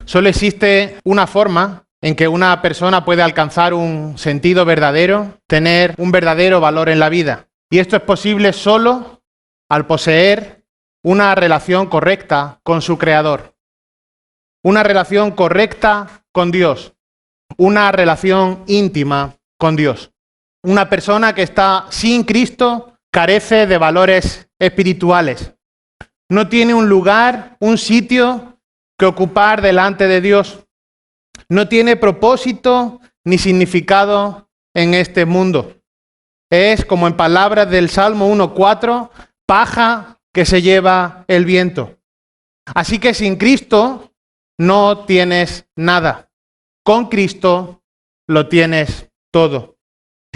Solo existe una forma en que una persona puede alcanzar un sentido verdadero, tener un verdadero valor en la vida. Y esto es posible solo al poseer una relación correcta con su Creador. Una relación correcta con Dios. Una relación íntima con Dios. Una persona que está sin Cristo carece de valores espirituales. No tiene un lugar, un sitio que ocupar delante de Dios. No tiene propósito ni significado en este mundo. Es, como en palabras del Salmo 1:4, paja que se lleva el viento. Así que sin Cristo no tienes nada. Con Cristo lo tienes todo.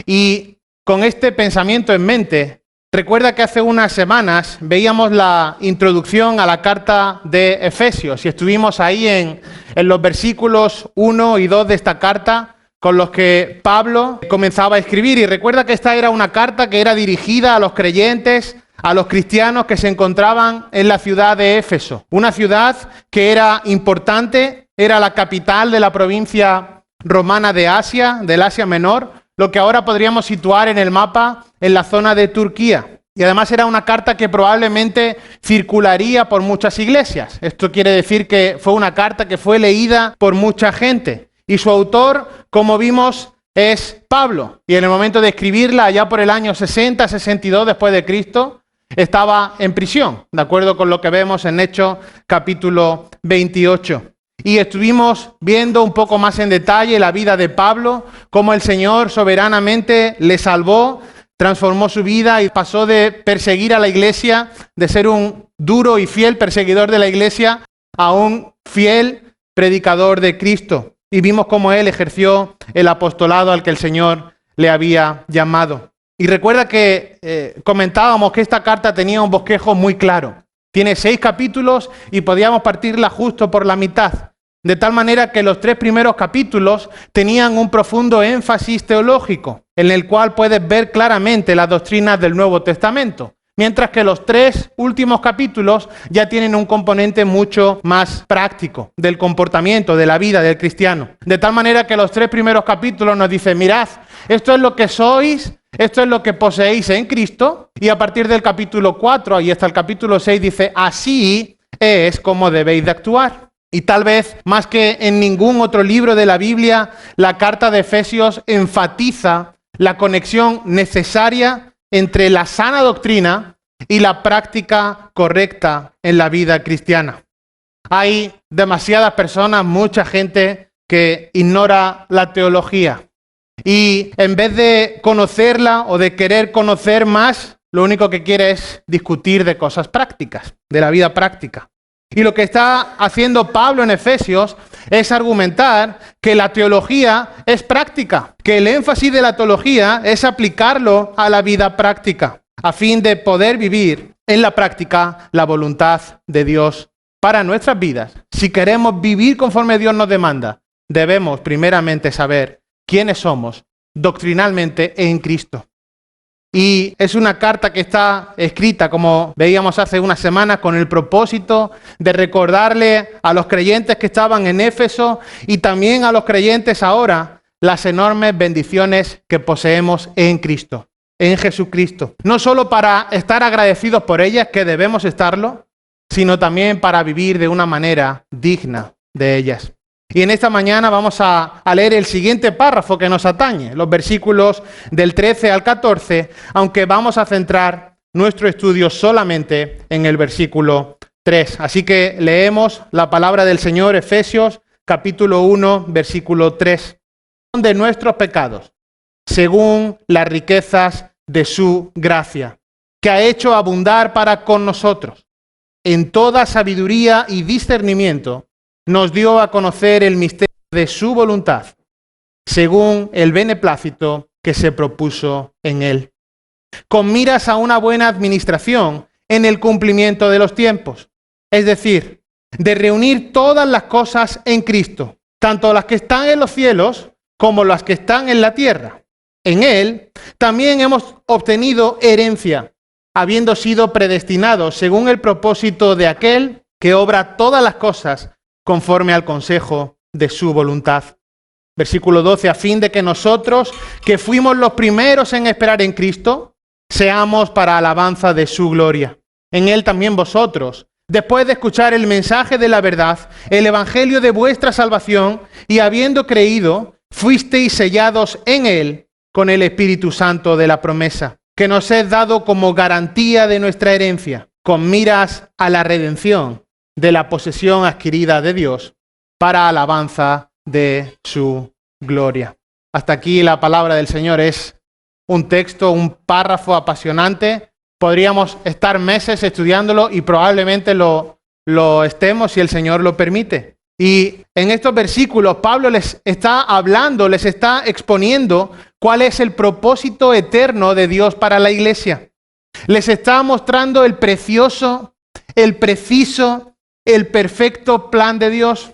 Y con este pensamiento en mente, recuerda que hace unas semanas veíamos la introducción a la carta de Efesios y estuvimos ahí en los versículos 1 y 2 de esta carta con los que Pablo comenzaba a escribir. Y recuerda que esta era una carta que era dirigida a los creyentes, a los cristianos que se encontraban en la ciudad de Éfeso. Una ciudad que era importante, era la capital de la provincia romana de Asia, del Asia Menor, lo que ahora podríamos situar en el mapa en la zona de Turquía. Y además era una carta que probablemente circularía por muchas iglesias. Esto quiere decir que fue una carta que fue leída por mucha gente. Y su autor, como vimos, es Pablo. Y en el momento de escribirla, allá por el año 60-62 después de Cristo, estaba en prisión, de acuerdo con lo que vemos en Hechos capítulo 28. Y estuvimos viendo un poco más en detalle la vida de Pablo, cómo el Señor soberanamente le salvó, transformó su vida y pasó de perseguir a la iglesia, de ser un duro y fiel perseguidor de la iglesia, a un fiel predicador de Cristo. Y vimos cómo él ejerció el apostolado al que el Señor le había llamado. Y recuerda que comentábamos que esta carta tenía un bosquejo muy claro. Tiene 6 capítulos y podíamos partirla justo por la mitad. De tal manera que los 3 primeros capítulos tenían un profundo énfasis teológico, en el cual puedes ver claramente las doctrinas del Nuevo Testamento. Mientras que los 3 últimos capítulos ya tienen un componente mucho más práctico del comportamiento, de la vida del cristiano. De tal manera que los 3 primeros capítulos nos dicen, mirad, esto es lo que sois, esto es lo que poseéis en Cristo. Y a partir del capítulo 4 y hasta el capítulo 6 dice, así es como debéis de actuar. Y tal vez, más que en ningún otro libro de la Biblia, la carta de Efesios enfatiza la conexión necesaria entre la sana doctrina y la práctica correcta en la vida cristiana. Hay demasiadas personas, mucha gente que ignora la teología. Y en vez de conocerla o de querer conocer más, lo único que quiere es discutir de cosas prácticas, de la vida práctica. Y lo que está haciendo Pablo en Efesios es argumentar que la teología es práctica, que el énfasis de la teología es aplicarlo a la vida práctica, a fin de poder vivir en la práctica la voluntad de Dios para nuestras vidas. Si queremos vivir conforme Dios nos demanda, debemos primeramente saber quiénes somos doctrinalmente en Cristo. Y es una carta que está escrita, como veíamos hace unas semanas, con el propósito de recordarle a los creyentes que estaban en Éfeso y también a los creyentes ahora las enormes bendiciones que poseemos en Cristo, en Jesucristo. No solo para estar agradecidos por ellas, que debemos estarlo, sino también para vivir de una manera digna de ellas. Y en esta mañana vamos a leer el siguiente párrafo que nos atañe, los versículos del 13 al 14, aunque vamos a centrar nuestro estudio solamente en el versículo 3. Así que leemos la palabra del Señor, Efesios capítulo 1, versículo 3. De nuestros pecados, según las riquezas de su gracia, que ha hecho abundar para con nosotros, en toda sabiduría y discernimiento, nos dio a conocer el misterio de su voluntad, según el beneplácito que se propuso en él, con miras a una buena administración en el cumplimiento de los tiempos, es decir, de reunir todas las cosas en Cristo, tanto las que están en los cielos como las que están en la tierra. En él también hemos obtenido herencia, habiendo sido predestinados según el propósito de aquel que obra todas las cosas conforme al consejo de su voluntad. Versículo 12, a fin de que nosotros, que fuimos los primeros en esperar en Cristo, seamos para alabanza de su gloria. En Él también vosotros, después de escuchar el mensaje de la verdad, el evangelio de vuestra salvación, y habiendo creído, fuisteis sellados en Él con el Espíritu Santo de la promesa, que nos es dado como garantía de nuestra herencia, con miras a la redención de la posesión adquirida de Dios, para alabanza de su gloria. Hasta aquí la palabra del Señor. Es un texto, un párrafo apasionante. Podríamos estar meses estudiándolo y probablemente lo estemos si el Señor lo permite. Y en estos versículos Pablo les está hablando, les está exponiendo cuál es el propósito eterno de Dios para la iglesia. Les está mostrando el precioso, el preciso, el perfecto plan de Dios.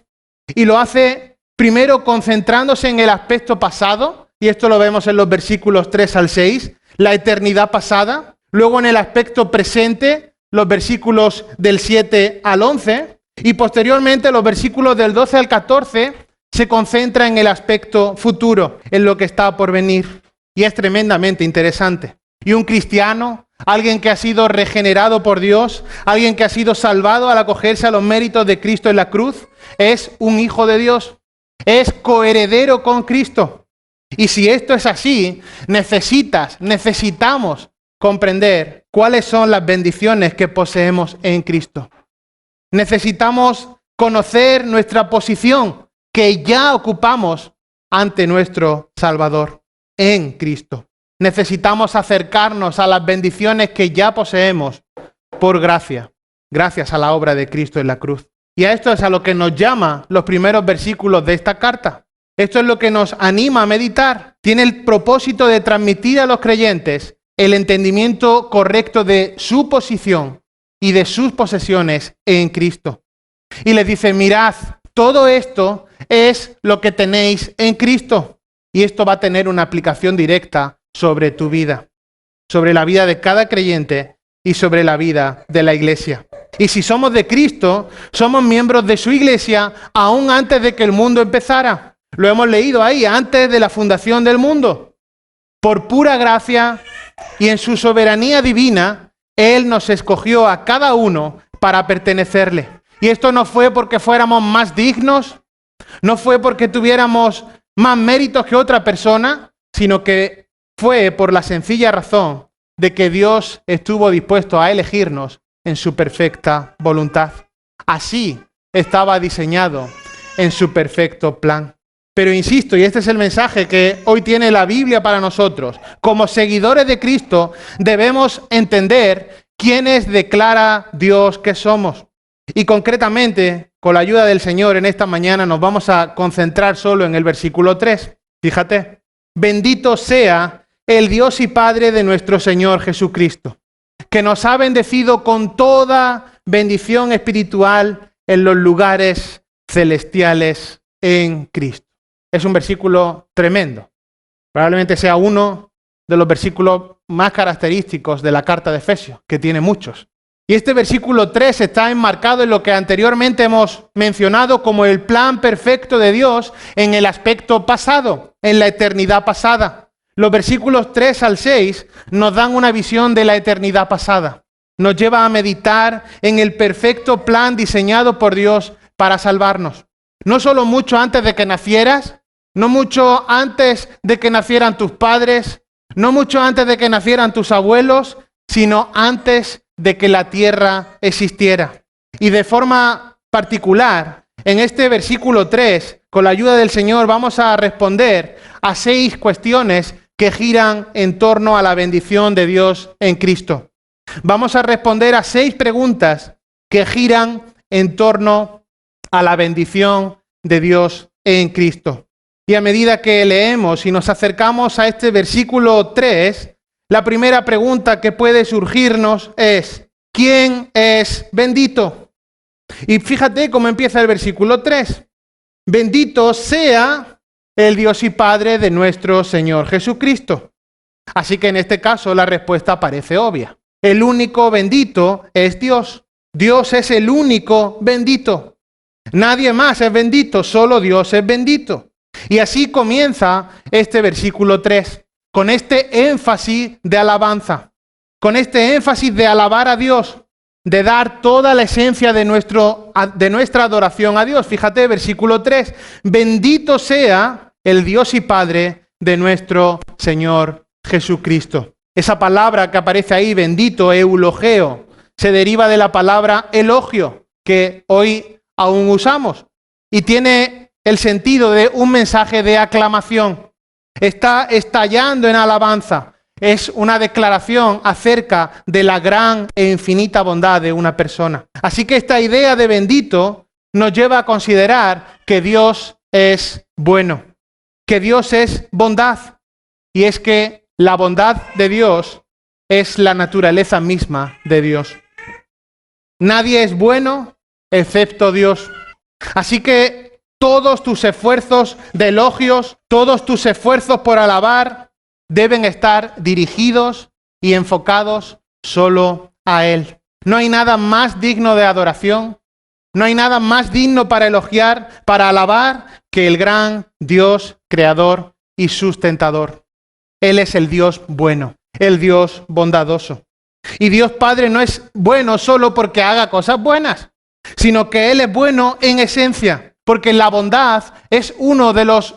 Y lo hace primero concentrándose en el aspecto pasado, y esto lo vemos en los versículos 3 al 6, la eternidad pasada. Luego en el aspecto presente, los versículos del 7 al 11, y posteriormente los versículos del 12 al 14 se concentra en el aspecto futuro, en lo que está por venir. Y es tremendamente interesante. Y un cristiano, alguien que ha sido regenerado por Dios, alguien que ha sido salvado al acogerse a los méritos de Cristo en la cruz, es un hijo de Dios. Es coheredero con Cristo. Y si esto es así, necesitamos comprender cuáles son las bendiciones que poseemos en Cristo. Necesitamos conocer nuestra posición que ya ocupamos ante nuestro Salvador en Cristo. Necesitamos acercarnos a las bendiciones que ya poseemos por gracia, gracias a la obra de Cristo en la cruz. Y a esto es a lo que nos llama los primeros versículos de esta carta. Esto es lo que nos anima a meditar. Tiene el propósito de transmitir a los creyentes el entendimiento correcto de su posición y de sus posesiones en Cristo. Y les dice, mirad, todo esto es lo que tenéis en Cristo. Y esto va a tener una aplicación directa sobre tu vida, sobre la vida de cada creyente y sobre la vida de la iglesia. Y si somos de Cristo, somos miembros de su iglesia aún antes de que el mundo empezara. Lo hemos leído ahí, antes de la fundación del mundo. Por pura gracia y en su soberanía divina, Él nos escogió a cada uno para pertenecerle. Y esto no fue porque fuéramos más dignos, no fue porque tuviéramos más méritos que otra persona, sino que fue por la sencilla razón de que Dios estuvo dispuesto a elegirnos en su perfecta voluntad. Así estaba diseñado en su perfecto plan. Pero insisto, y este es el mensaje que hoy tiene la Biblia para nosotros, como seguidores de Cristo debemos entender quiénes declara Dios que somos. Y concretamente, con la ayuda del Señor en esta mañana nos vamos a concentrar solo en el versículo 3. Fíjate, bendito sea el Dios y Padre de nuestro Señor Jesucristo, que nos ha bendecido con toda bendición espiritual en los lugares celestiales en Cristo. Es un versículo tremendo. Probablemente sea uno de los versículos más característicos de la carta de Efesios, que tiene muchos. Y este versículo 3 está enmarcado en lo que anteriormente hemos mencionado como el plan perfecto de Dios en el aspecto pasado, en la eternidad pasada. Los versículos 3 al 6 nos dan una visión de la eternidad pasada. Nos lleva a meditar en el perfecto plan diseñado por Dios para salvarnos. No solo mucho antes de que nacieras, no mucho antes de que nacieran tus padres, no mucho antes de que nacieran tus abuelos, sino antes de que la tierra existiera. Y de forma particular, en este versículo 3, con la ayuda del Señor, vamos a responder a 6 cuestiones que giran en torno a la bendición de Dios en Cristo. Vamos a responder a 6 preguntas que giran en torno a la bendición de Dios en Cristo. Y a medida que leemos y nos acercamos a este versículo 3, la primera pregunta que puede surgirnos es, ¿quién es bendito? Y fíjate cómo empieza el versículo 3. Bendito sea el Dios y Padre de nuestro Señor Jesucristo. Así que en este caso la respuesta parece obvia. El único bendito es Dios. Dios es el único bendito. Nadie más es bendito, solo Dios es bendito. Y así comienza este versículo 3, con este énfasis de alabanza, con este énfasis de alabar a Dios, de dar toda la esencia de nuestra adoración a Dios. Fíjate, versículo 3, bendito sea el Dios y Padre de nuestro Señor Jesucristo. Esa palabra que aparece ahí, bendito, eulogeo, se deriva de la palabra elogio, que hoy aún usamos, y tiene el sentido de un mensaje de aclamación. Está estallando en alabanza. Es una declaración acerca de la gran e infinita bondad de una persona. Así que esta idea de bendito nos lleva a considerar que Dios es bueno, que Dios es bondad. Y es que la bondad de Dios es la naturaleza misma de Dios. Nadie es bueno excepto Dios. Así que todos tus esfuerzos de elogios, todos tus esfuerzos por alabar, deben estar dirigidos y enfocados solo a Él. No hay nada más digno de adoración, no hay nada más digno para elogiar, para alabar, que el gran Dios creador y sustentador. Él es el Dios bueno, el Dios bondadoso. Y Dios Padre no es bueno solo porque haga cosas buenas, sino que Él es bueno en esencia, porque la bondad es uno de los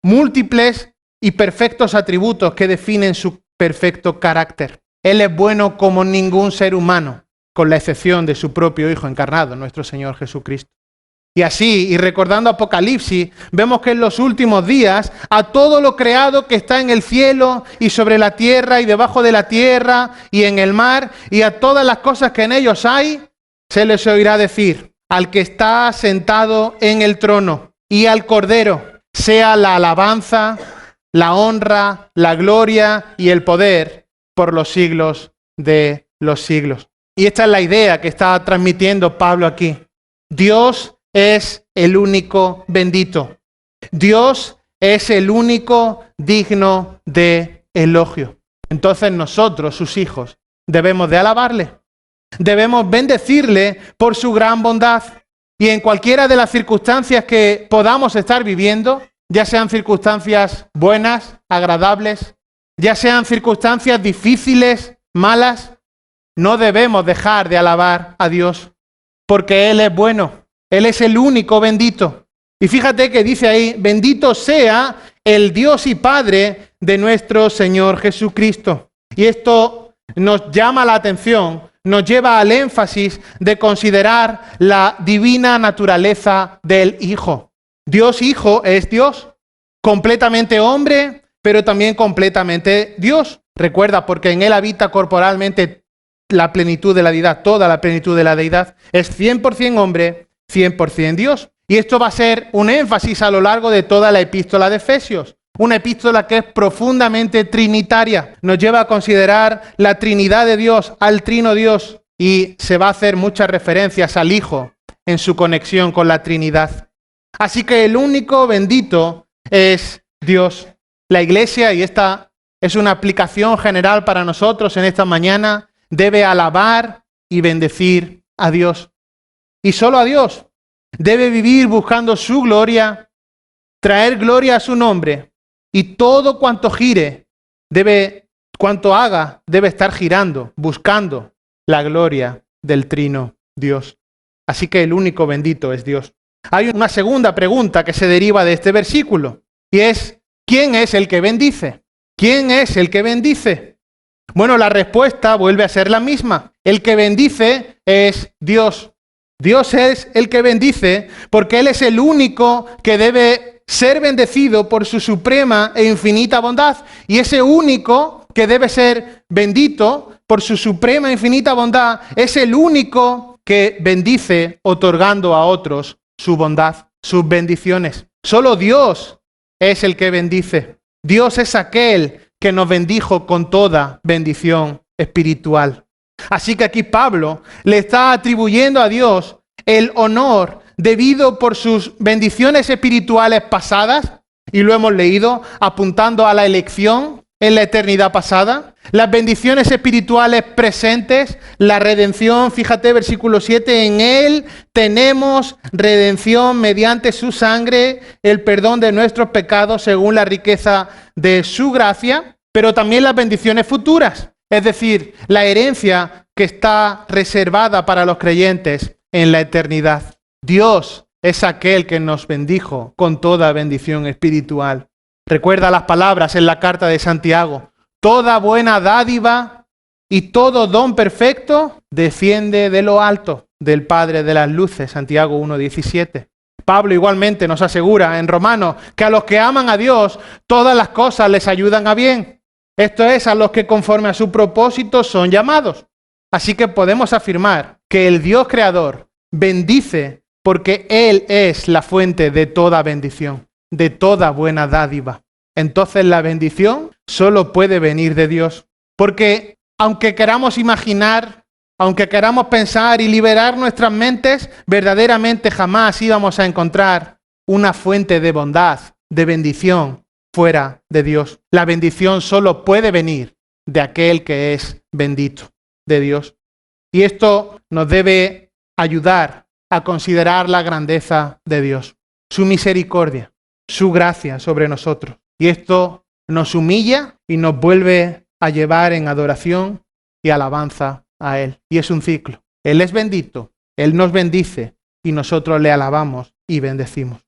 múltiples y perfectos atributos que definen su perfecto carácter. Él es bueno como ningún ser humano, con la excepción de su propio Hijo encarnado, nuestro Señor Jesucristo. Y así, y recordando Apocalipsis, vemos que en los últimos días, a todo lo creado que está en el cielo y sobre la tierra y debajo de la tierra y en el mar, y a todas las cosas que en ellos hay, se les oirá decir: al que está sentado en el trono y al Cordero, sea la alabanza, la honra, la gloria y el poder por los siglos de los siglos. Y esta es la idea que está transmitiendo Pablo aquí. Dios es el único bendito. Dios es el único digno de elogio. Entonces nosotros, sus hijos, debemos de alabarle. Debemos bendecirle por su gran bondad. Y en cualquiera de las circunstancias que podamos estar viviendo, ya sean circunstancias buenas, agradables, ya sean circunstancias difíciles, malas, no debemos dejar de alabar a Dios, porque Él es bueno. Él es el único bendito. Y fíjate que dice ahí: bendito sea el Dios y Padre de nuestro Señor Jesucristo. Y esto nos llama la atención, nos lleva al énfasis de considerar la divina naturaleza del Hijo. Dios Hijo es Dios, completamente hombre, pero también completamente Dios. Recuerda, porque en Él habita corporalmente la plenitud de la deidad, toda la plenitud de la deidad. Es 100% hombre, 100% Dios. Y esto va a ser un énfasis a lo largo de toda la epístola de Efesios. Una epístola que es profundamente trinitaria. Nos lleva a considerar la Trinidad de Dios, al Trino Dios. Y se va a hacer muchas referencias al Hijo en su conexión con la Trinidad. Así que el único bendito es Dios. La Iglesia, y esta es una aplicación general para nosotros en esta mañana, debe alabar y bendecir a Dios. Y solo a Dios. Debe vivir buscando su gloria, traer gloria a su nombre. Y todo cuanto gire, cuanto haga, debe estar girando, buscando la gloria del Trino Dios. Así que el único bendito es Dios. Hay una segunda pregunta que se deriva de este versículo, y es: ¿quién es el que bendice? ¿Quién es el que bendice? Bueno, la respuesta vuelve a ser la misma. El que bendice es Dios. Dios es el que bendice porque Él es el único que debe ser bendecido por su suprema e infinita bondad. Y ese único que debe ser bendito por su suprema e infinita bondad es el único que bendice otorgando a otros su bondad, sus bendiciones. Solo Dios es el que bendice. Dios es aquel que nos bendijo con toda bendición espiritual. Así que aquí Pablo le está atribuyendo a Dios el honor debido por sus bendiciones espirituales pasadas, y lo hemos leído, apuntando a la elección, en la eternidad pasada, las bendiciones espirituales presentes, la redención, fíjate versículo 7, en Él tenemos redención mediante su sangre, el perdón de nuestros pecados según la riqueza de su gracia, pero también las bendiciones futuras, es decir, la herencia que está reservada para los creyentes en la eternidad. Dios es aquel que nos bendijo con toda bendición espiritual. Recuerda las palabras en la carta de Santiago. Toda buena dádiva y todo don perfecto desciende de lo alto, del Padre de las luces, Santiago 1:17. Pablo igualmente nos asegura en Romanos que a los que aman a Dios, todas las cosas les ayudan a bien. Esto es, a los que conforme a su propósito son llamados. Así que podemos afirmar que el Dios creador bendice porque Él es la fuente de toda bendición, de toda buena dádiva. Entonces la bendición solo puede venir de Dios. Porque aunque queramos imaginar, aunque queramos pensar y liberar nuestras mentes, verdaderamente jamás íbamos a encontrar una fuente de bondad, de bendición, fuera de Dios. La bendición solo puede venir de aquel que es bendito, de Dios. Y esto nos debe ayudar a considerar la grandeza de Dios, su misericordia, su gracia sobre nosotros. Y esto nos humilla y nos vuelve a llevar en adoración y alabanza a Él. Y es un ciclo. Él es bendito, Él nos bendice y nosotros le alabamos y bendecimos.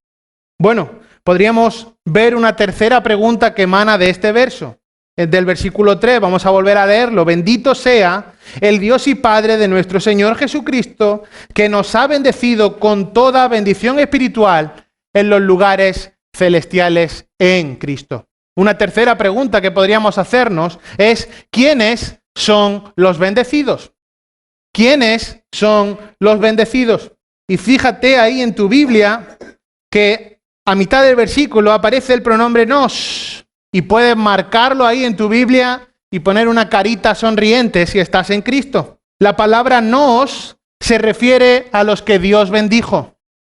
Bueno, podríamos ver una tercera pregunta que emana de este verso. Del versículo 3, vamos a volver a leerlo. Bendito sea el Dios y Padre de nuestro Señor Jesucristo, que nos ha bendecido con toda bendición espiritual en los lugares celestiales en Cristo. Una tercera pregunta que podríamos hacernos es, ¿quiénes son los bendecidos? ¿Quiénes son los bendecidos? Y fíjate ahí en tu Biblia que a mitad del versículo aparece el pronombre nos. Y puedes marcarlo ahí en tu Biblia y poner una carita sonriente si estás en Cristo. La palabra nos se refiere a los que Dios bendijo.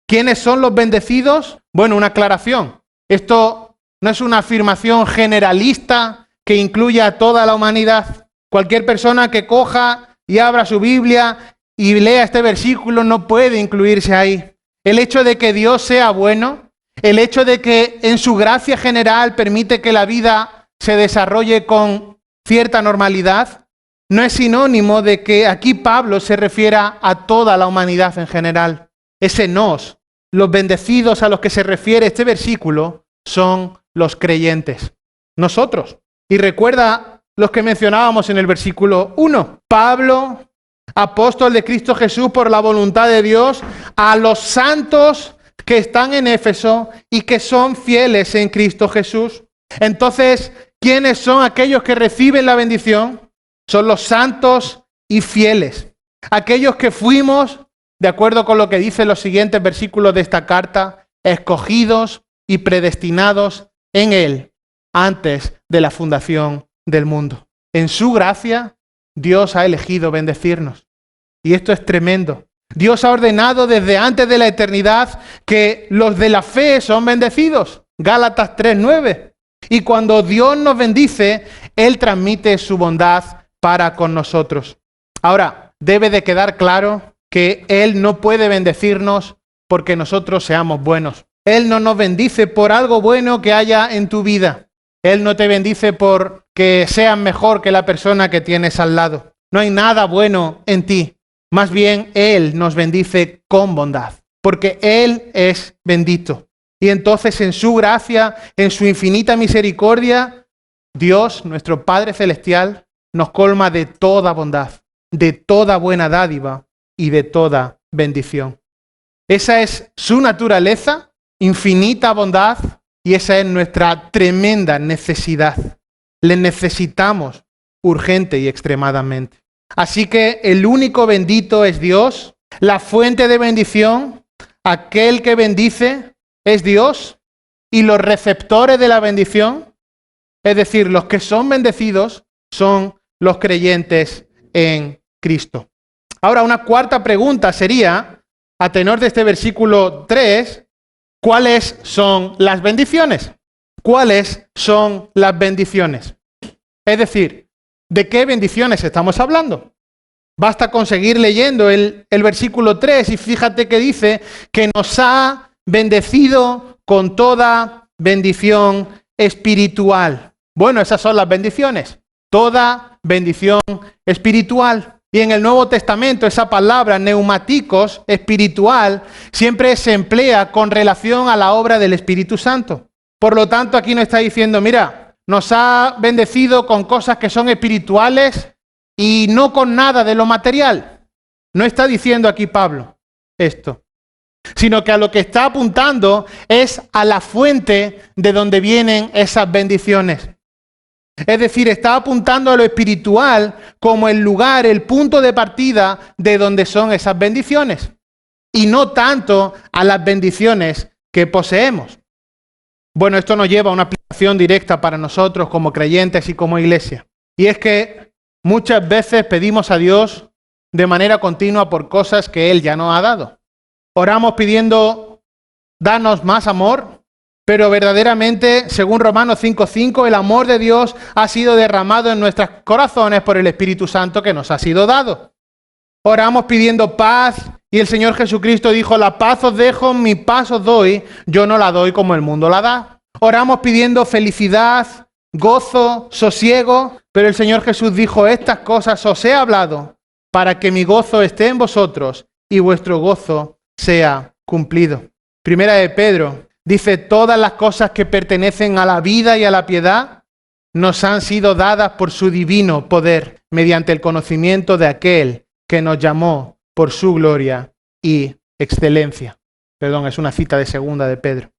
¿Quiénes son los bendecidos? Bueno, una aclaración. Esto no es una afirmación generalista que incluya a toda la humanidad. Cualquier persona que coja y abra su Biblia y lea este versículo no puede incluirse ahí. El hecho de que Dios sea bueno, el hecho de que en su gracia general permite que la vida se desarrolle con cierta normalidad, no es sinónimo de que aquí Pablo se refiera a toda la humanidad en general. Ese nos, los bendecidos a los que se refiere este versículo, son los creyentes, nosotros. Y recuerda los que mencionábamos en el versículo 1. Pablo, apóstol de Cristo Jesús por la voluntad de Dios, a los santos que están en Éfeso y que son fieles en Cristo Jesús. Entonces, ¿quiénes son aquellos que reciben la bendición? Son los santos y fieles. Aquellos que fuimos, de acuerdo con lo que dicen los siguientes versículos de esta carta, escogidos y predestinados en Él antes de la fundación del mundo. En su gracia, Dios ha elegido bendecirnos. Y esto es tremendo. Dios ha ordenado desde antes de la eternidad que los de la fe son bendecidos. Gálatas 3:9. Y cuando Dios nos bendice, Él transmite su bondad para con nosotros. Ahora, debe de quedar claro que Él no puede bendecirnos porque nosotros seamos buenos. Él no nos bendice por algo bueno que haya en tu vida. Él no te bendice por que seas mejor que la persona que tienes al lado. No hay nada bueno en ti. Más bien, Él nos bendice con bondad, porque Él es bendito. Y entonces, en su gracia, en su infinita misericordia, Dios, nuestro Padre Celestial, nos colma de toda bondad, de toda buena dádiva y de toda bendición. Esa es su naturaleza, infinita bondad, y esa es nuestra tremenda necesidad. Le necesitamos urgente y extremadamente. Así que el único bendito es Dios, la fuente de bendición, aquel que bendice es Dios, y los receptores de la bendición, es decir, los que son bendecidos, son los creyentes en Cristo. Ahora, una cuarta pregunta sería, a tenor de este versículo 3, ¿cuáles son las bendiciones? ¿Cuáles son las bendiciones? Es decir, ¿de qué bendiciones estamos hablando? Basta con seguir leyendo el versículo 3 y fíjate que dice que nos ha bendecido con toda bendición espiritual. Bueno, esas son las bendiciones. Toda bendición espiritual. Y en el Nuevo Testamento esa palabra neumáticos, espiritual, siempre se emplea con relación a la obra del Espíritu Santo. Por lo tanto, aquí nos está diciendo, mira, nos ha bendecido con cosas que son espirituales y no con nada de lo material. No está diciendo aquí Pablo esto, sino que a lo que está apuntando es a la fuente de donde vienen esas bendiciones. Es decir, está apuntando a lo espiritual como el lugar, el punto de partida de donde son esas bendiciones, y no tanto a las bendiciones que poseemos. Bueno, esto nos lleva a una aplicación directa para nosotros como creyentes y como iglesia. Y es que muchas veces pedimos a Dios de manera continua por cosas que Él ya nos ha dado. Oramos pidiendo, danos más amor, pero verdaderamente, según Romanos 5:5, el amor de Dios ha sido derramado en nuestros corazones por el Espíritu Santo que nos ha sido dado. Oramos pidiendo paz y el Señor Jesucristo dijo, la paz os dejo, mi paz os doy, yo no la doy como el mundo la da. Oramos pidiendo felicidad, gozo, sosiego, pero el Señor Jesús dijo, estas cosas os he hablado para que mi gozo esté en vosotros y vuestro gozo sea cumplido. Primera de Pedro dice, todas las cosas que pertenecen a la vida y a la piedad nos han sido dadas por su divino poder, mediante el conocimiento de aquel que nos llamó por su gloria y excelencia. Perdón, es una cita de segunda de Pedro.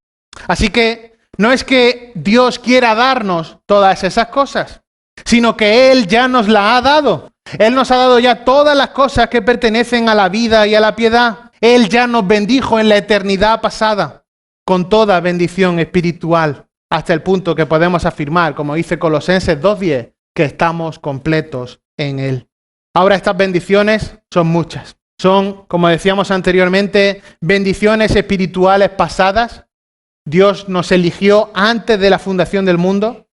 Así que no es que Dios quiera darnos todas esas cosas, sino que Él ya nos las ha dado. Él nos ha dado ya todas las cosas que pertenecen a la vida y a la piedad. Él ya nos bendijo en la eternidad pasada con toda bendición espiritual, hasta el punto que podemos afirmar, como dice Colosenses 2:10, que estamos completos en Él. Ahora estas bendiciones son muchas. Son, como decíamos anteriormente, bendiciones espirituales pasadas. Dios nos eligió antes de la fundación del mundo.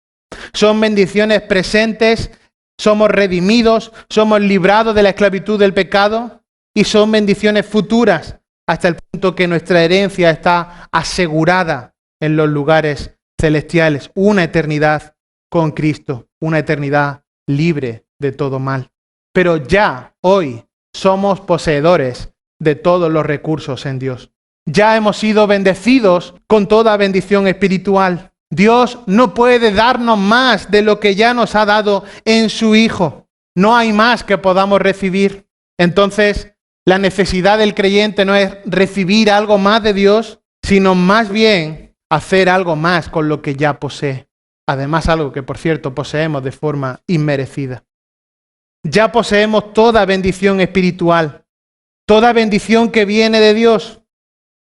Son bendiciones presentes. Somos redimidos, somos librados de la esclavitud del pecado. Y son bendiciones futuras, hasta el punto que nuestra herencia está asegurada en los lugares celestiales. Una eternidad con Cristo, una eternidad libre de todo mal. Pero ya hoy somos poseedores de todos los recursos en Dios. Ya hemos sido bendecidos con toda bendición espiritual. Dios no puede darnos más de lo que ya nos ha dado en su Hijo. No hay más que podamos recibir. Entonces, la necesidad del creyente no es recibir algo más de Dios, sino más bien hacer algo más con lo que ya posee. Además, algo que, por cierto, poseemos de forma inmerecida. Ya poseemos toda bendición espiritual, toda bendición que viene de Dios,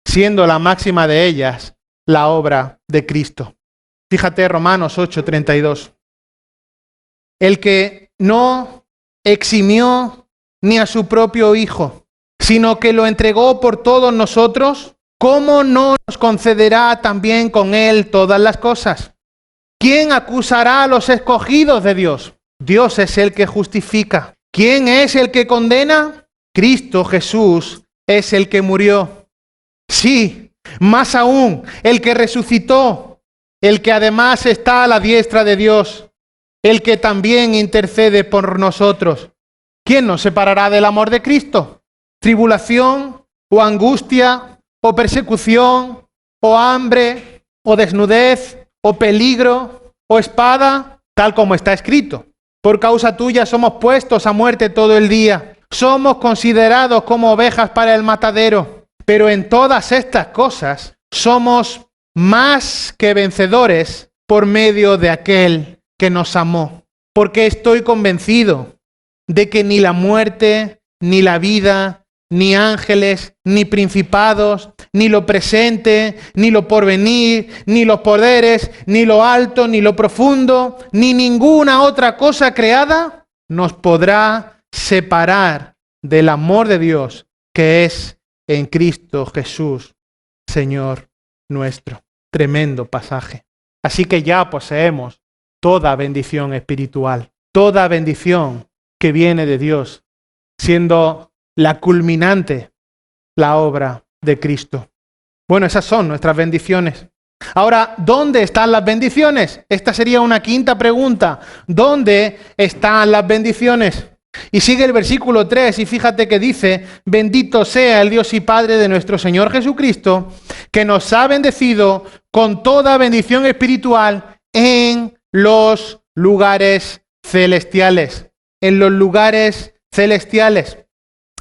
siendo la máxima de ellas la obra de Cristo. Fíjate Romanos 8:32. El que no eximió ni a su propio Hijo, sino que lo entregó por todos nosotros, ¿cómo no nos concederá también con Él todas las cosas? ¿Quién acusará a los escogidos de Dios? Dios es el que justifica. ¿Quién es el que condena? Cristo Jesús es el que murió. Sí, más aún, el que resucitó, el que además está a la diestra de Dios, el que también intercede por nosotros. ¿Quién nos separará del amor de Cristo? ¿Tribulación, o angustia, o persecución, o hambre, o desnudez, o peligro, o espada? Tal como está escrito. Por causa tuya somos puestos a muerte todo el día. Somos considerados como ovejas para el matadero. Pero en todas estas cosas somos más que vencedores por medio de aquel que nos amó. Porque estoy convencido de que ni la muerte, ni la vida, ni ángeles, ni principados, ni lo presente, ni lo porvenir, ni los poderes, ni lo alto, ni lo profundo, ni ninguna otra cosa creada nos podrá separar del amor de Dios que es en Cristo Jesús, Señor nuestro. Tremendo pasaje. Así que ya poseemos toda bendición espiritual, toda bendición que viene de Dios, siendo la culminante la obra de Cristo. Bueno, esas son nuestras bendiciones. Ahora, ¿dónde están las bendiciones? Esta sería una quinta pregunta. ¿Dónde están las bendiciones? Y sigue el versículo 3 y fíjate que dice: bendito sea el Dios y Padre de nuestro Señor Jesucristo, que nos ha bendecido con toda bendición espiritual en los lugares celestiales. En los lugares celestiales.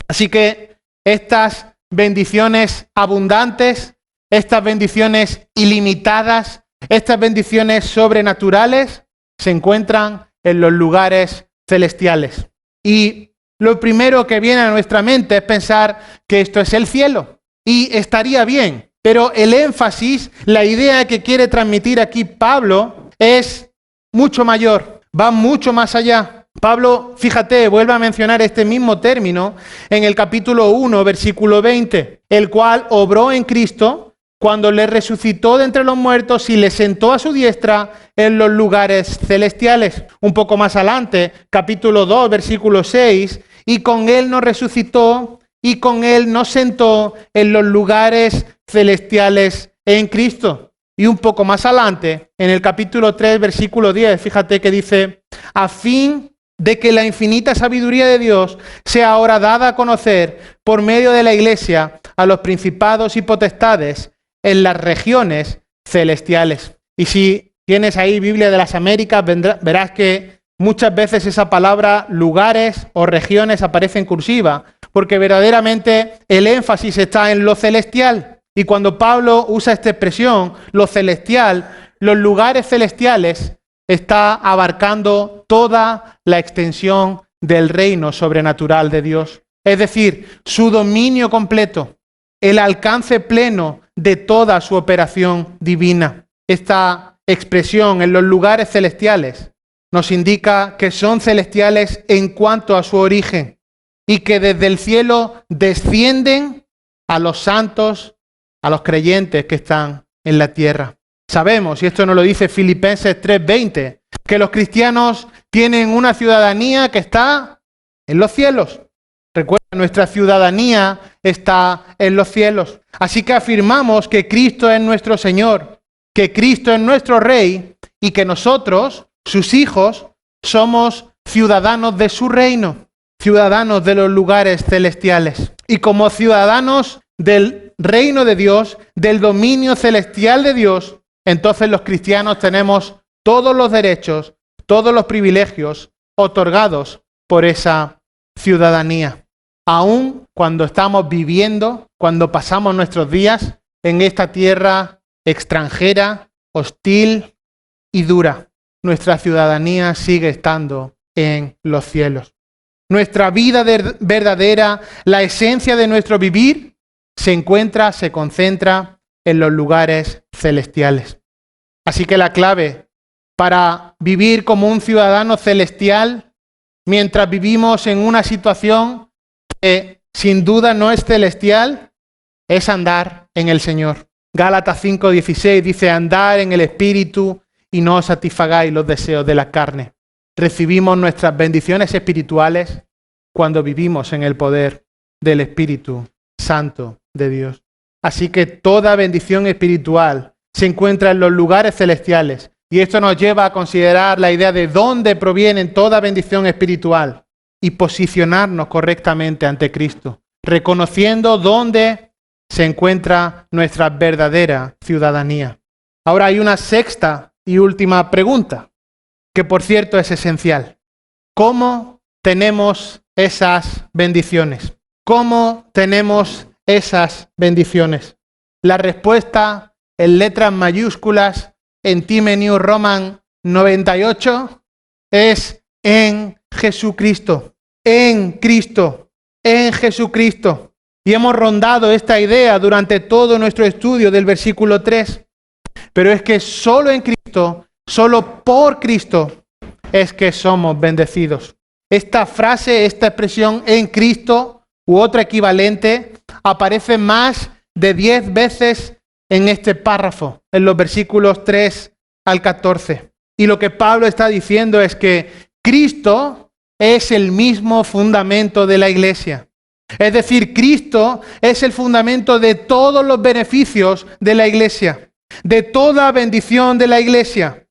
Así que estas bendiciones abundantes, estas bendiciones ilimitadas, estas bendiciones sobrenaturales se encuentran en los lugares celestiales. Y lo primero que viene a nuestra mente es pensar que esto es el cielo. Y estaría bien, pero el énfasis, la idea que quiere transmitir aquí Pablo es mucho mayor, va mucho más allá. Pablo, fíjate, vuelve a mencionar este mismo término en el capítulo 1, versículo 20, el cual obró en Cristo cuando le resucitó de entre los muertos y le sentó a su diestra en los lugares celestiales. Un poco más adelante, capítulo 2, versículo 6, y con él nos resucitó y con él nos sentó en los lugares celestiales en Cristo. Y un poco más adelante, en el capítulo 3, versículo 10, fíjate que dice: a fin de que la infinita sabiduría de Dios sea ahora dada a conocer por medio de la Iglesia a los principados y potestades en las regiones celestiales. Y si tienes ahí Biblia de las Américas, verás que muchas veces esa palabra lugares o regiones aparece en cursiva, porque verdaderamente el énfasis está en lo celestial. Y cuando Pablo usa esta expresión, lo celestial, los lugares celestiales, está abarcando toda la extensión del reino sobrenatural de Dios. Es decir, su dominio completo, el alcance pleno de toda su operación divina. Esta expresión en los lugares celestiales nos indica que son celestiales en cuanto a su origen y que desde el cielo descienden a los santos, a los creyentes que están en la tierra. Sabemos, y esto nos lo dice Filipenses 3:20, que los cristianos tienen una ciudadanía que está en los cielos. Recuerda, nuestra ciudadanía está en los cielos. Así que afirmamos que Cristo es nuestro Señor, que Cristo es nuestro Rey y que nosotros, sus hijos, somos ciudadanos de su reino, ciudadanos de los lugares celestiales. Y como ciudadanos del reino de Dios, del dominio celestial de Dios, entonces los cristianos tenemos todos los derechos, todos los privilegios otorgados por esa ciudadanía. Aun cuando estamos viviendo, cuando pasamos nuestros días en esta tierra extranjera, hostil y dura, nuestra ciudadanía sigue estando en los cielos. Nuestra vida verdadera, la esencia de nuestro vivir, se concentra en los lugares celestiales. Así que la clave para vivir como un ciudadano celestial, mientras vivimos en una situación que sin duda no es celestial, es andar en el Señor. Gálatas 5:16 dice: andar en el Espíritu y no satisfagáis los deseos de la carne. Recibimos nuestras bendiciones espirituales cuando vivimos en el poder del Espíritu Santo de Dios. Así que toda bendición espiritual se encuentra en los lugares celestiales. Y esto nos lleva a considerar la idea de dónde proviene toda bendición espiritual y posicionarnos correctamente ante Cristo, reconociendo dónde se encuentra nuestra verdadera ciudadanía. Ahora hay una sexta y última pregunta, que por cierto es esencial. ¿Cómo tenemos esas bendiciones? ¿Cómo tenemos esas bendiciones? La respuesta en letras mayúsculas en Time New Roman 98 es en Jesucristo, en Cristo, en Jesucristo. Y hemos rondado esta idea durante todo nuestro estudio del versículo 3. Pero es que solo en Cristo, solo por Cristo, es que somos bendecidos. Esta frase, esta expresión en Cristo u otra equivalente aparece más de 10 veces en este párrafo, en los versículos 3 al 14. Y lo que Pablo está diciendo es que Cristo es el mismo fundamento de la iglesia. Es decir, Cristo es el fundamento de todos los beneficios de la iglesia, de toda bendición de la iglesia.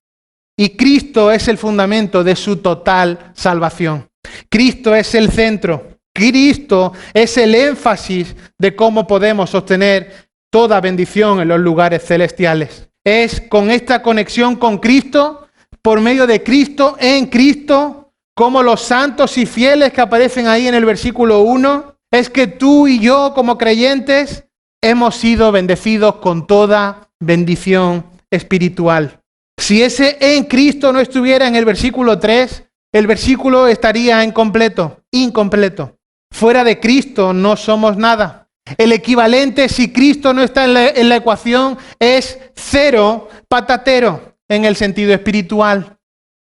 Y Cristo es el fundamento de su total salvación. Cristo es el centro. Cristo es el énfasis de cómo podemos obtener toda bendición en los lugares celestiales. Es con esta conexión con Cristo, por medio de Cristo, en Cristo, como los santos y fieles que aparecen ahí en el versículo 1, es que tú y yo como creyentes hemos sido bendecidos con toda bendición espiritual. Si ese en Cristo no estuviera en el versículo 3, el versículo estaría incompleto. Fuera de Cristo no somos nada. El equivalente, si Cristo no está en la ecuación, es cero patatero en el sentido espiritual.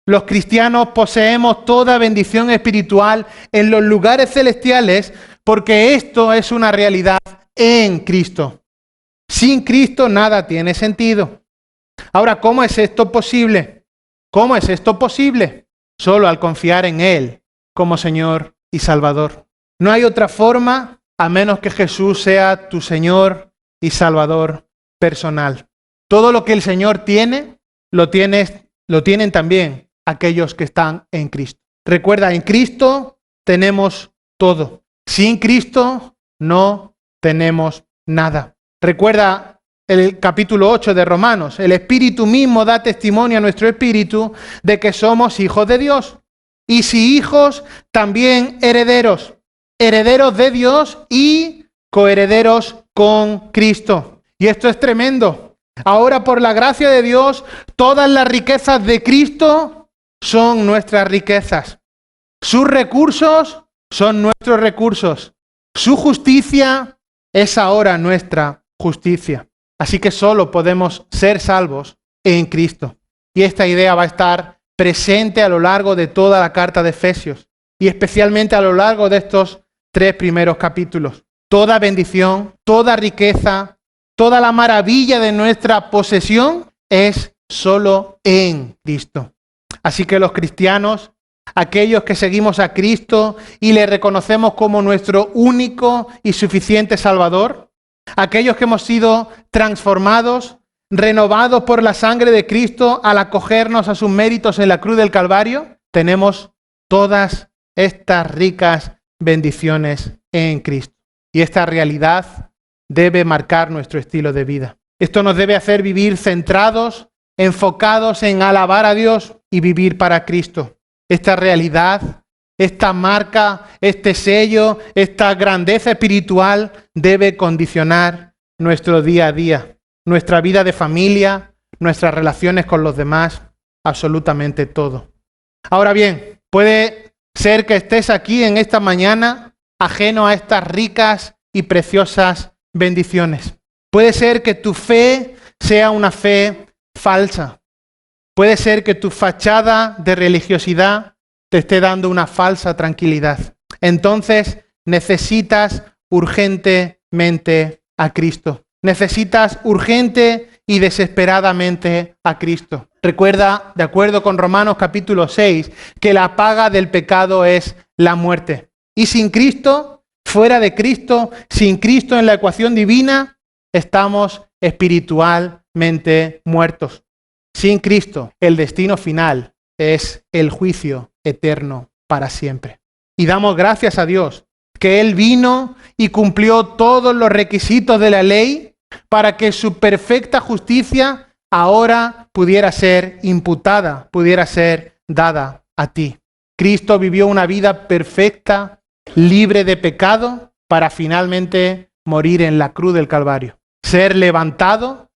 Los cristianos poseemos toda bendición espiritual en los lugares celestiales porque esto es una realidad en Cristo. Sin Cristo nada tiene sentido. Ahora, ¿cómo es esto posible? ¿Cómo es esto posible? Solo al confiar en Él como Señor y Salvador. No hay otra forma a menos que Jesús sea tu Señor y Salvador personal. Todo lo que el Señor tiene, lo tienen también aquellos que están en Cristo. Recuerda, en Cristo tenemos todo. Sin Cristo no tenemos nada. Recuerda el capítulo 8 de Romanos. El Espíritu mismo da testimonio a nuestro espíritu de que somos hijos de Dios. Y si hijos, también herederos. Herederos de Dios y coherederos con Cristo. Y esto es tremendo. Ahora, por la gracia de Dios, todas las riquezas de Cristo son nuestras riquezas. Sus recursos son nuestros recursos. Su justicia es ahora nuestra justicia. Así que solo podemos ser salvos en Cristo. Y esta idea va a estar presente a lo largo de toda la carta de Efesios y especialmente a lo largo de estos 3 primeros capítulos. Toda bendición, toda riqueza, toda la maravilla de nuestra posesión es solo en Cristo. Así que los cristianos, aquellos que seguimos a Cristo y le reconocemos como nuestro único y suficiente Salvador, aquellos que hemos sido transformados, renovados por la sangre de Cristo al acogernos a sus méritos en la cruz del Calvario, tenemos todas estas ricas bendiciones en Cristo. Y esta realidad debe marcar nuestro estilo de vida. Esto nos debe hacer vivir centrados, enfocados en alabar a Dios y vivir para Cristo. Esta realidad, esta marca, este sello, esta grandeza espiritual debe condicionar nuestro día a día, nuestra vida de familia, nuestras relaciones con los demás, absolutamente todo. Ahora bien, puede ser que estés aquí en esta mañana ajeno a estas ricas y preciosas bendiciones. Puede ser que tu fe sea una fe falsa. Puede ser que tu fachada de religiosidad te esté dando una falsa tranquilidad. Entonces necesitas urgentemente a Cristo. Necesitas urgente y desesperadamente a Cristo. Recuerda, de acuerdo con Romanos capítulo 6, que la paga del pecado es la muerte. Y sin Cristo, fuera de Cristo, sin Cristo en la ecuación divina, estamos espiritualmente muertos. Sin Cristo, el destino final es el juicio eterno para siempre. Y damos gracias a Dios que Él vino y cumplió todos los requisitos de la ley para que su perfecta justicia ahora pudiera ser imputada, pudiera ser dada a ti. Cristo vivió una vida perfecta, libre de pecado, para finalmente morir en la cruz del Calvario. Ser levantado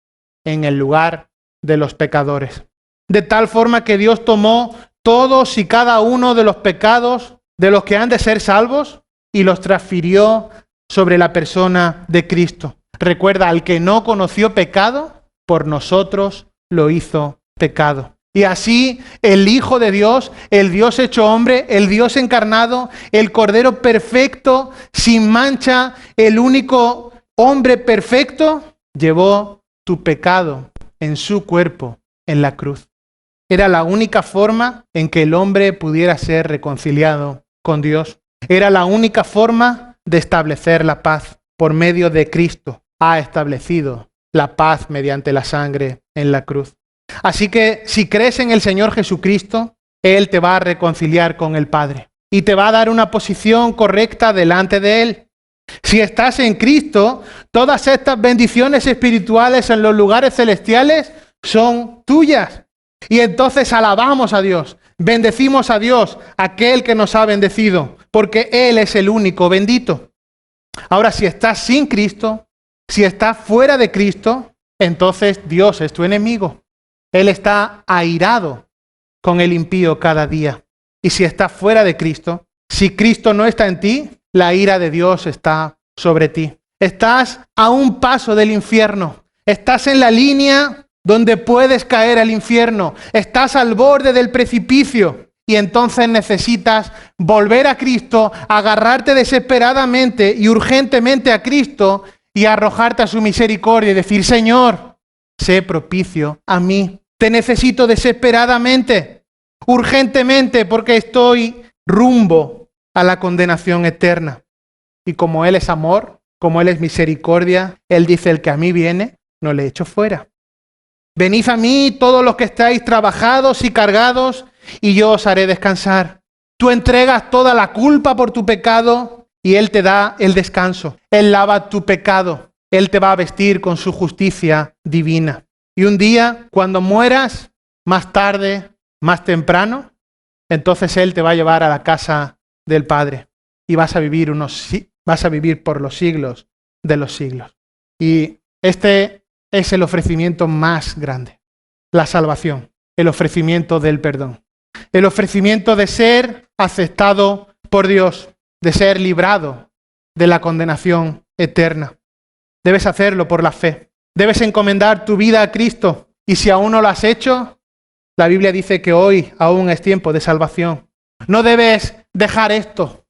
en el lugar de los pecadores. De tal forma que Dios tomó todos y cada uno de los pecados de los que han de ser salvos y los transfirió sobre la persona de Cristo. Recuerda, al que no conoció pecado, por nosotros lo hizo pecado. Y así el Hijo de Dios, el Dios hecho hombre, el Dios encarnado, el Cordero perfecto, sin mancha, el único hombre perfecto, llevó tu pecado en su cuerpo en la cruz. Era la única forma en que el hombre pudiera ser reconciliado con Dios. Era la única forma de establecer la paz. Por medio de Cristo ha establecido la paz mediante la sangre en la cruz. Así que si crees en el Señor Jesucristo, Él te va a reconciliar con el Padre y te va a dar una posición correcta delante de Él. Si estás en Cristo, todas estas bendiciones espirituales en los lugares celestiales son tuyas. Y entonces alabamos a Dios, bendecimos a Dios, aquel que nos ha bendecido, porque Él es el único bendito. Ahora, si estás sin Cristo, si estás fuera de Cristo, entonces Dios es tu enemigo. Él está airado con el impío cada día. Y si estás fuera de Cristo, si Cristo no está en ti, la ira de Dios está sobre ti. Estás a un paso del infierno. Estás en la línea donde puedes caer al infierno. Estás al borde del precipicio. Y entonces necesitas volver a Cristo, agarrarte desesperadamente y urgentemente a Cristo y arrojarte a su misericordia y decir: Señor, sé propicio a mí. Te necesito desesperadamente, urgentemente, porque estoy rumbo a la condenación eterna. Y como Él es amor, como Él es misericordia, Él dice: el que a mí viene, no le echo fuera. Venid a mí todos los que estáis trabajados y cargados, y yo os haré descansar. Tú entregas toda la culpa por tu pecado y Él te da el descanso. Él lava tu pecado. Él te va a vestir con su justicia divina. Y un día, cuando mueras, más tarde, más temprano, entonces Él te va a llevar a la casa del Padre y vas a vivir por los siglos de los siglos. Y este es el ofrecimiento más grande, la salvación, el ofrecimiento del perdón, el ofrecimiento de ser aceptado por Dios, de ser librado de la condenación eterna. Debes hacerlo por la fe. Debes encomendar tu vida a Cristo. Y si aún no lo has hecho, la Biblia dice que hoy aún es tiempo de salvación. No debes dejar esto.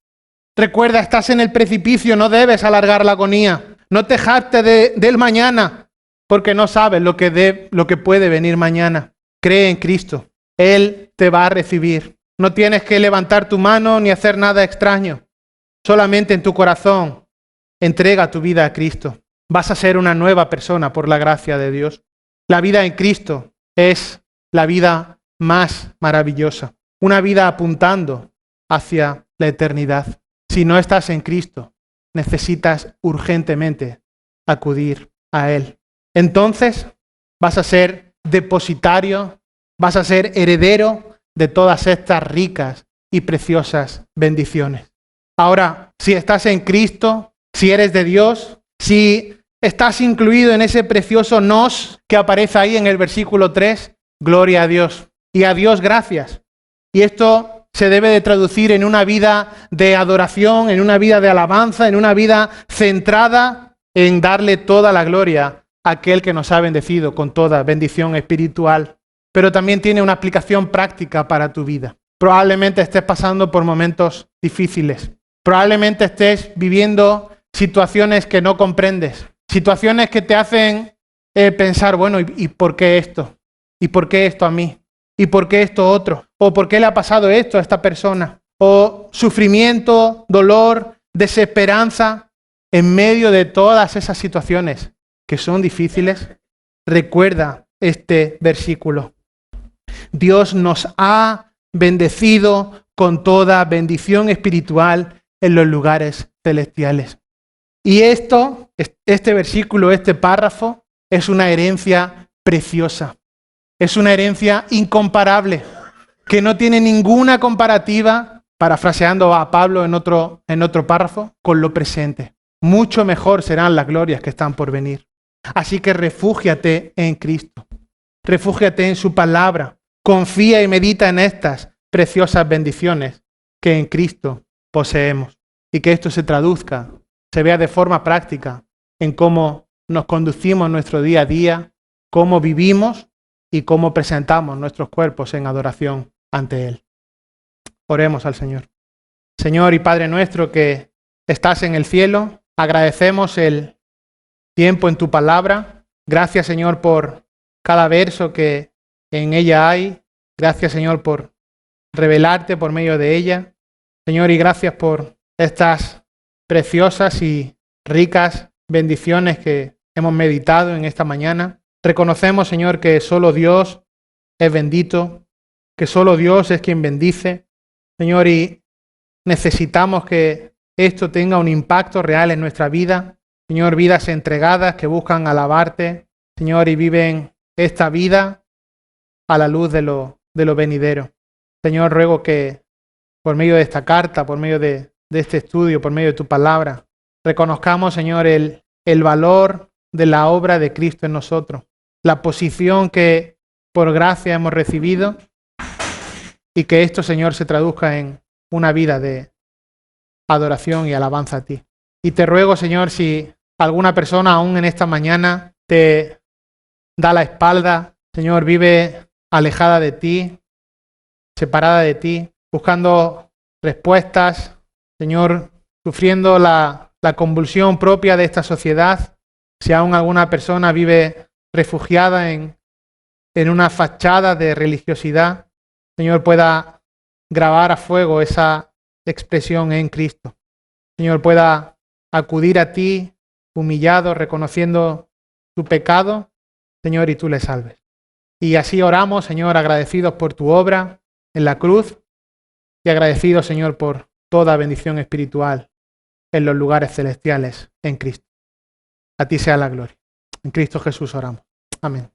Recuerda, estás en el precipicio, no debes alargar la agonía. No te jactes del mañana, porque no sabes lo que puede venir mañana. Cree en Cristo. Él te va a recibir. No tienes que levantar tu mano ni hacer nada extraño. Solamente en tu corazón entrega tu vida a Cristo. Vas a ser una nueva persona por la gracia de Dios. La vida en Cristo es la vida más maravillosa. Una vida apuntando hacia la eternidad. Si no estás en Cristo, necesitas urgentemente acudir a Él. Entonces vas a ser depositario, vas a ser heredero de todas estas ricas y preciosas bendiciones. Ahora, si estás en Cristo, si eres de Dios, si estás incluido en ese precioso nos que aparece ahí en el versículo 3, gloria a Dios. Y a Dios gracias. Y esto se debe de traducir en una vida de adoración, en una vida de alabanza, en una vida centrada en darle toda la gloria a aquel que nos ha bendecido con toda bendición espiritual. Pero también tiene una aplicación práctica para tu vida. Probablemente estés pasando por momentos difíciles. Probablemente estés viviendo situaciones que no comprendes. Situaciones que te hacen pensar, bueno, ¿y por qué esto? ¿Y por qué esto a mí? ¿Y por qué esto otro? ¿O por qué le ha pasado esto a esta persona? O sufrimiento, dolor, desesperanza. En medio de todas esas situaciones que son difíciles, recuerda este versículo. Dios nos ha bendecido con toda bendición espiritual en los lugares celestiales. Y este versículo, este párrafo, es una herencia preciosa. Es una herencia incomparable, que no tiene ninguna comparativa, parafraseando a Pablo en otro párrafo, con lo presente. Mucho mejor serán las glorias que están por venir. Así que refúgiate en Cristo. Refúgiate en su palabra. Confía y medita en estas preciosas bendiciones que en Cristo poseemos. Y que esto se traduzca, se vea de forma práctica en cómo nos conducimos nuestro día a día, cómo vivimos y cómo presentamos nuestros cuerpos en adoración ante Él. Oremos al Señor. Señor y Padre nuestro que estás en el cielo, agradecemos el tiempo en tu palabra. Gracias, Señor, por cada verso que en ella hay. Gracias, Señor, por revelarte por medio de ella. Señor, y gracias por estas preciosas y ricas bendiciones que hemos meditado en esta mañana. Reconocemos, Señor, que solo Dios es bendito, que solo Dios es quien bendice. Señor, y necesitamos que esto tenga un impacto real en nuestra vida. Señor, vidas entregadas que buscan alabarte, Señor, y viven esta vida a la luz de lo venidero. Señor, ruego que por medio de esta carta, por medio de este estudio, por medio de tu palabra, reconozcamos, Señor, el valor de la obra de Cristo en nosotros, la posición que por gracia hemos recibido y que esto, Señor, se traduzca en una vida de adoración y alabanza a ti. Y te ruego, Señor, si alguna persona aún en esta mañana te da la espalda, Señor, vive alejada de ti, separada de ti, buscando respuestas, Señor, sufriendo la convulsión propia de esta sociedad, si aún alguna persona vive refugiada en una fachada de religiosidad, Señor, pueda grabar a fuego esa expresión en Cristo. Señor, pueda acudir a ti humillado, reconociendo su pecado, Señor, y tú le salves. Y así oramos, Señor, agradecidos por tu obra en la cruz y agradecidos, Señor, por toda bendición espiritual en los lugares celestiales en Cristo. A ti sea la gloria. En Cristo Jesús oramos. Amén.